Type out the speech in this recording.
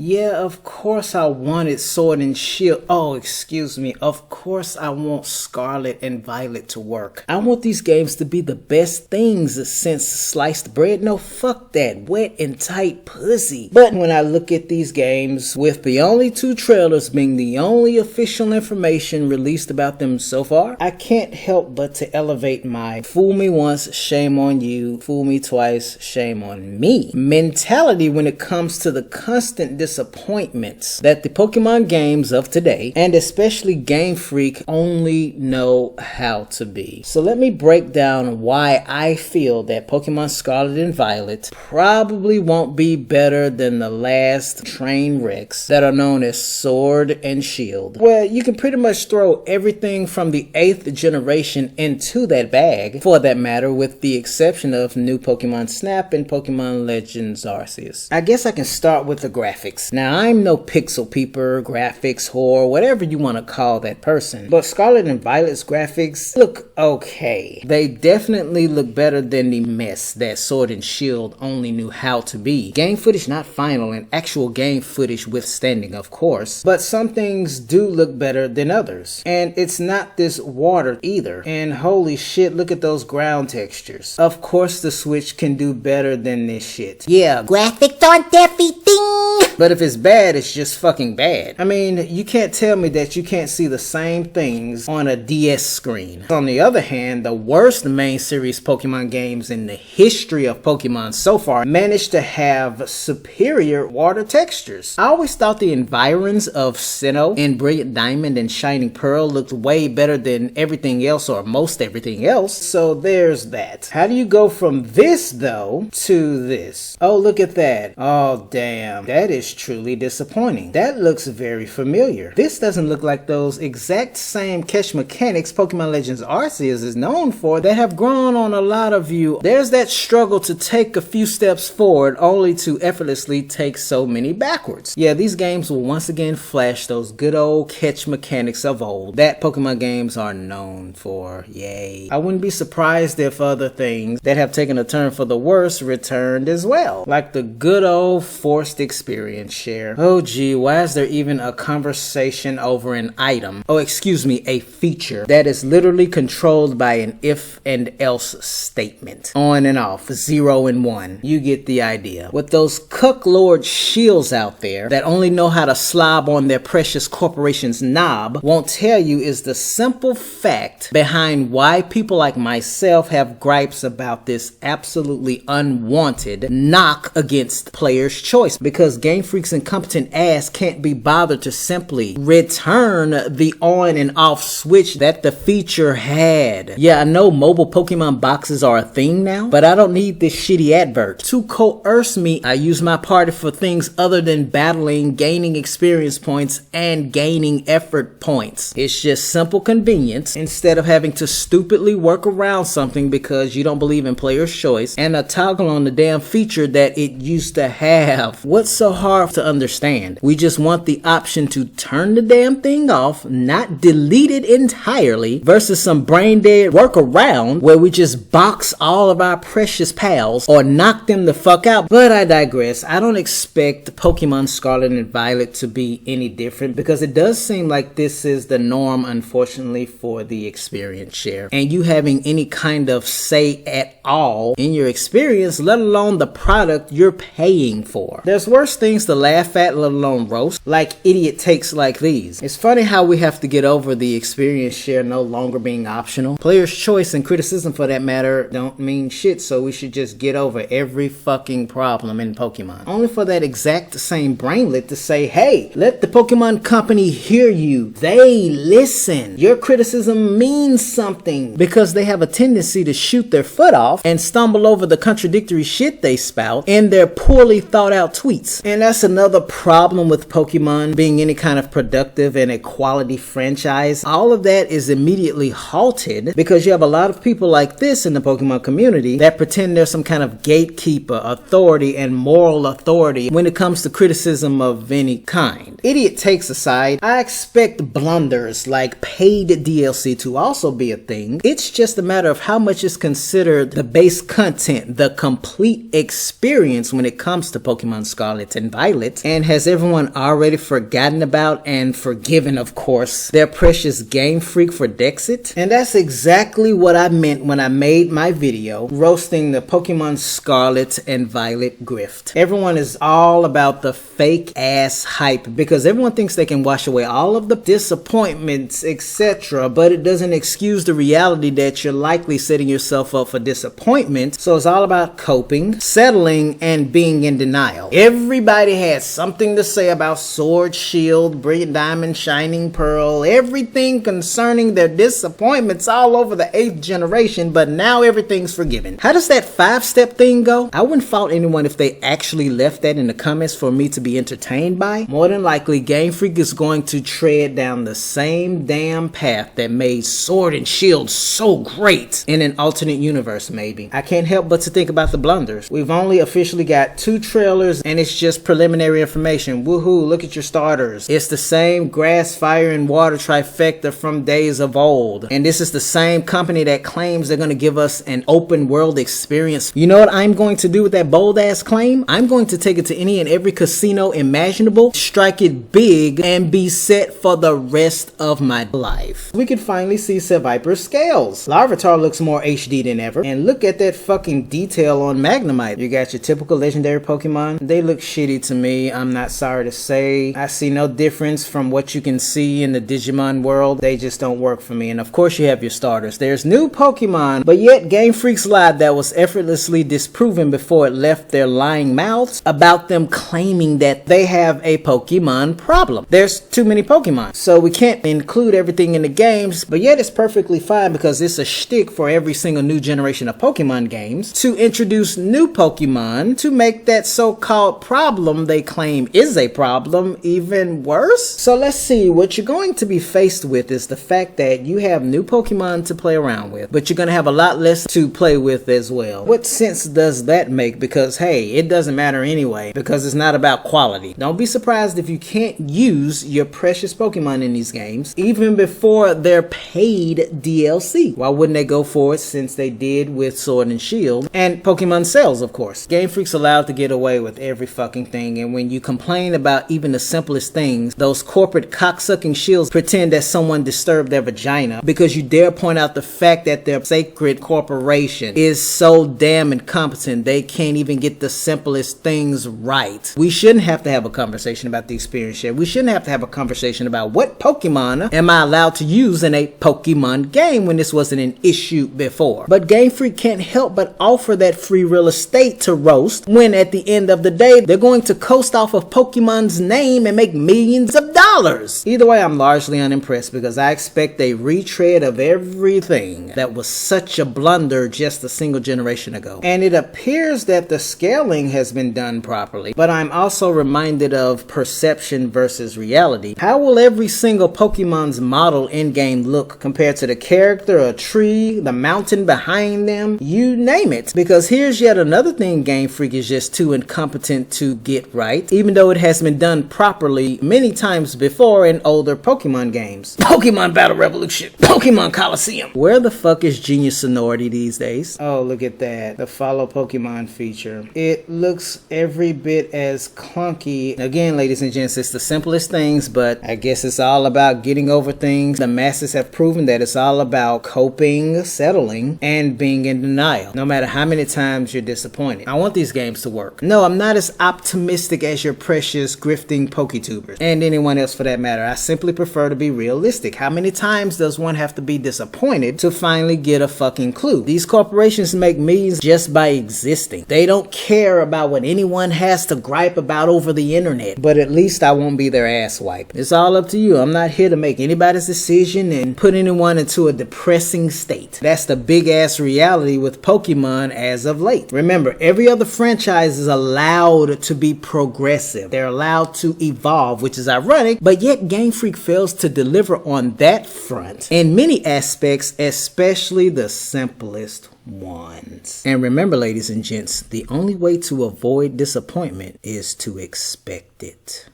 Yeah, of course I wanted Sword and Shield. Oh, excuse me. Of course I want Scarlet and Violet to work. I want these games to be the best things since sliced bread. No, fuck that. Wet and tight pussy. But when I look at these games, with the only 2 trailers being the only official information released about them so far, I can't help but to elevate my fool me once, shame on you, fool me twice, shame on me mentality when it comes to the constant disappointments that the Pokemon games of today, and especially Game Freak, only know how to be. So let me break down why I feel that Pokemon Scarlet and Violet probably won't be better than the last train wrecks that are known as Sword and Shield. Well, you can pretty much throw everything from the 8th generation into that bag, for that matter, with the exception of new Pokemon Snap and Pokemon Legends Arceus. I guess I can start with the graphics. Now, I'm no pixel peeper, graphics whore, whatever you want to call that person, but Scarlet and Violet's graphics look okay. They definitely look better than the mess that Sword and Shield only knew how to be. Game footage not final, and actual game footage withstanding, of course, but some things do look better than others. And it's not this water either. And holy shit, look at those ground textures. Of course the Switch can do better than this shit. Yeah, graphics aren't everything, but if it's bad, it's just fucking bad. I mean, you can't tell me that you can't see the same things on a DS screen. On the other hand, the worst main series Pokemon games in the history of Pokemon so far managed to have superior water textures. I always thought the environs of Sinnoh and Brilliant Diamond and Shining Pearl looked way better than everything else, or most everything else, so there's that. How do you go from this though to this? Oh, look at that. Oh damn, that is truly disappointing. That looks very familiar. This doesn't look like those exact same catch mechanics Pokemon Legends Arceus is known for that have grown on a lot of you. There's that struggle to take a few steps forward only to effortlessly take so many backwards. Yeah, these games will once again flash those good old catch mechanics of old that Pokemon games are known for. Yay. I wouldn't be surprised if other things that have taken a turn for the worse returned as well, like the good old forced experience share. Oh gee, why is there even a conversation over an item, oh excuse me, a feature that is literally controlled by an if and else statement? On and off, 0 and 1. You get the idea. With those cuck lord shields out there that only know how to slob on their precious corporation's knob, won't tell you is the simple fact behind why people like myself have gripes about this absolutely unwanted knock against player's choice, because Game Freak's incompetent ass can't be bothered to simply return the on and off switch that the feature had. Yeah, I know mobile Pokemon boxes are a thing now, but I don't need this shitty advert to coerce me. I use my party for things other than battling, gaining experience points, and gaining effort points. It's just simple convenience instead of having to stupidly work around something because you don't believe in player's choice and a toggle on the damn feature that it used to have. What's so hard to understand? We just want the option to turn the damn thing off, not delete it entirely, versus some brain dead workaround where we just box all of our precious pals or knock them the fuck out. But I digress. I don't expect Pokemon Scarlet and Violet to be any different, because it does seem like this is the norm, unfortunately, for the experience share, and you having any kind of say at all in your experience, let alone the product you're paying for. There's worse things to laugh at, let alone roast, like idiot takes like these. It's funny how we have to get over the experience share no longer being optional. Player's choice and criticism, for that matter, don't mean shit, so we should just get over every fucking problem in Pokemon. Only for that exact same brainlet to say, hey, let the Pokemon company hear you. They listen. Your criticism means something, because they have a tendency to shoot their foot off and stumble over the contradictory shit they spout in their poorly thought out tweets. And that's another problem with Pokemon being any kind of productive and a quality franchise. All of that is immediately halted because you have a lot of people like this in the Pokemon community that pretend they're some kind of gatekeeper, authority, and moral authority when it comes to criticism of any kind. Idiot takes aside, I expect blunders like paid DLC to also be a thing. It's just a matter of how much is considered the base content, the complete experience when it comes to Pokemon Scarlet and Violet. Violet? And has everyone already forgotten about and forgiven, of course, their precious Game Freak for Dexit? And that's exactly what I meant when I made my video roasting the Pokemon Scarlet and Violet grift. Everyone is all about the fake ass hype because everyone thinks they can wash away all of the disappointments, etc., but it doesn't excuse the reality that you're likely setting yourself up for disappointment. So it's all about coping, settling, and being in denial. Everybody had something to say about Sword, Shield, Brilliant Diamond, Shining Pearl, everything concerning their disappointments all over the 8th generation, but now everything's forgiven. How does that 5-step thing go? I wouldn't fault anyone if they actually left that in the comments for me to be entertained by. More than likely, Game Freak is going to tread down the same damn path that made Sword and Shield so great in an alternate universe, maybe. I can't help but to think about the blunders. We've only officially got 2 trailers and it's just preliminary information. Woohoo, look at your starters. It's the same grass, fire, and water trifecta from days of old. And this is the same company that claims they're going to give us an open world experience. You know what I'm going to do with that bold ass claim? I'm going to take it to any and every casino imaginable, strike it big, and be set for the rest of my life. We could finally see Savij's scales. Larvitar looks more HD than ever. And look at that fucking detail on Magnemite. You got your typical legendary Pokemon. They look shitty to me, I'm not sorry to say. I see no difference from what you can see in the Digimon world. They just don't work for me. And of course you have your starters. There's new Pokemon, but yet Game Freak's lied that was effortlessly disproven before it left their lying mouths about them claiming that they have a Pokemon problem. There's too many Pokemon, so we can't include everything in the games, but yet it's perfectly fine because it's a shtick for every single new generation of Pokemon games to introduce new Pokemon to make that so-called problem they claim is a problem even worse. So let's see, what you're going to be faced with is the fact that you have new Pokemon to play around with, but you're going to have a lot less to play with as well. What sense does that make? Because hey, it doesn't matter anyway, because it's not about quality. Don't be surprised if you can't use your precious Pokemon in these games, even before their paid DLC. Why wouldn't they go for it since they did with Sword and Shield? And Pokemon sales, of course. Game Freak's allowed to get away with every fucking thing, and when you complain about even the simplest things, those corporate cocksucking shields pretend that someone disturbed their vagina because you dare point out the fact that their sacred corporation is so damn incompetent they can't even get the simplest things right. We shouldn't have to have a conversation about the experience share. We shouldn't have to have a conversation about what Pokemon am I allowed to use in a Pokemon game when this wasn't an issue before. But Game Freak can't help but offer that free real estate to roast when at the end of the day they're going to coast off of Pokemon's name and make millions of dollars. Either way, I'm largely unimpressed because I expect a retread of everything that was such a blunder just a single generation ago. And it appears that the scaling has been done properly, but I'm also reminded of perception versus reality. How will every single Pokemon's model in-game look compared to the character, a tree, the mountain behind them, you name it? Because here's yet another thing Game Freak is just too incompetent to get right, even though it has been done properly many times before in older Pokemon games. Pokemon Battle Revolution, Pokemon Coliseum. Where the fuck is Genius Sonority these days? Oh, look at that, the follow Pokemon feature. It looks every bit as clunky. Again, ladies and gents, it's the simplest things, but I guess it's all about getting over things. The masses have proven that it's all about coping, settling, and being in denial, no matter how many times you're disappointed. I want these games to work. No, I'm not as optimistic as your precious grifting PokeTubers, and anyone else for that matter. I simply prefer to be realistic. How many times does one have to be disappointed to finally get a fucking clue? These corporations make millions just by existing. They don't care about what anyone has to gripe about over the internet, but at least I won't be their ass wipe. It's all up to you. I'm not here to make anybody's decision and put anyone into a depressing state. That's the big ass reality with Pokemon as of late. Remember, every other franchise is allowed to be progressive. They're allowed to evolve, which is ironic, but yet Game Freak fails to deliver on that front in many aspects, especially the simplest ones. And remember, ladies and gents, the only way to avoid disappointment is to expect it.